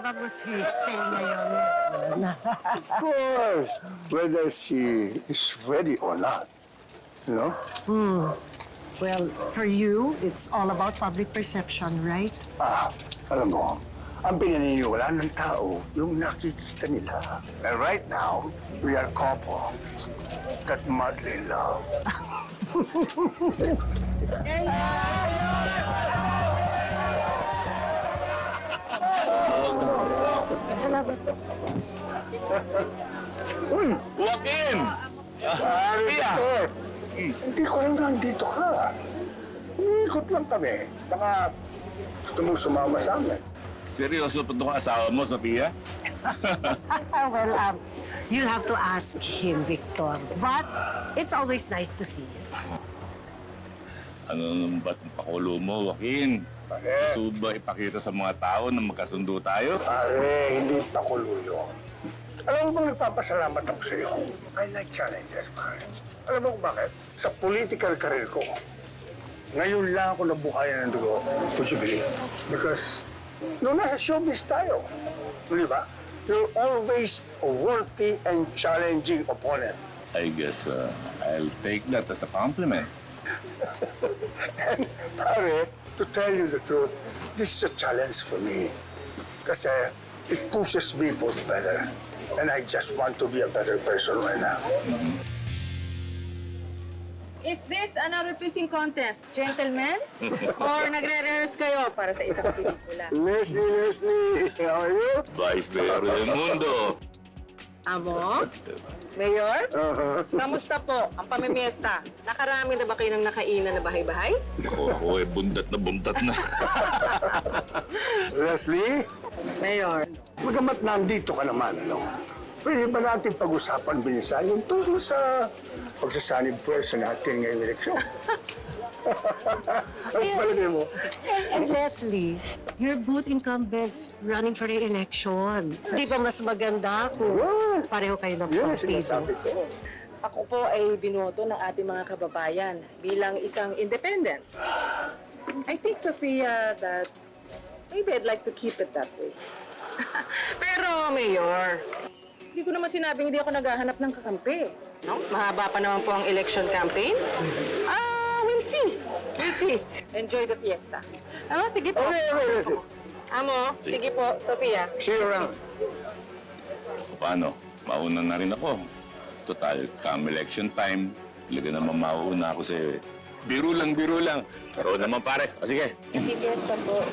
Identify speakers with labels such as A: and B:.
A: Kasama mo si Faye ngayon.
B: Of course, whether she is ready or not. You know?
A: Well, for you, it's all about public perception, right?
B: Alam mo, ang pinaniniwala ng tao, yung nakikita nila. And right now, we are couple that madly in love.
A: Salamat.
B: Uy!
C: Joaquin!
B: Pare, Victor! Hindi ko alam na nandito ka. Umiikot lang kami. Baka gusto mong sumama sa amin.
C: Seryoso pa itong asawa mo, Sophia?
A: Well, you'll have to ask him, Victor. But it's always nice to see you.
C: Ano naman ba't ang pakulo mo, Joaquin?
B: Pare,
C: Gusto ba ipakita sa mga tao na magkasundo tayo?
B: pare, hindi pakulo yun. Alam mo bang nagpapasalamat ako sa iyo? I like challenges, pare. Alam mo kung bakit? Sa political career ko, ngayon lang ako nabuhayan ng dugo. Would you believe? Because noong nasa showbiz tayo, di ba? You're always a worthy and challenging opponent.
C: I guess I'll take that as a compliment.
B: And pare, to tell you the truth, this is a challenge for me. Kasi it pushes me for better. And I just want to be a better person right now.
D: Is this another pissing contest, gentlemen? Or nagre-rehearse kayo para sa isang pelikula?
B: Leslie, how are you?
C: Vice Mayor del Mundo.
D: Amo? Mayor?
B: Uh-huh.
D: Kamusta po ang pamimiesta? Nakarami na ba kayo ng nakainan na bahay-bahay?
C: Oo, bundat na.
B: Leslie,
D: Mayor?
B: magamat nandito ka naman, ano? Pwede ba natin pag-usapan binsan yung tungkol sa pagsasanib pwersa natin ngayong eleksyon? Ano sa palagay mo?
A: And Leslie, you're both incumbents running for re-election. Di ba mas maganda kung
B: Well,
A: pareho kayo ng
B: yun ang
A: partido?
B: sinasabi ko.
D: Ako po ay binoto ng ating mga kababayan bilang isang independent. I think, Sophia, that maybe I'd like to keep it that way. Pero, Mayor, hindi ko naman sinabing hindi ako naghahanap ng kakampi. No? Mahaba pa naman po ang election campaign. We'll see. We'll see. Enjoy the fiesta. Ano, sige po.
B: Okay, Leslie.
D: Amo, sige po, Sophia.
B: See you around.
C: Paano? Mauna na rin ako. Total, come election time. Talaga naman mauna ako sa'yo eh. Biro lang. Pero naman pare. O sige.
D: Happy fiesta po.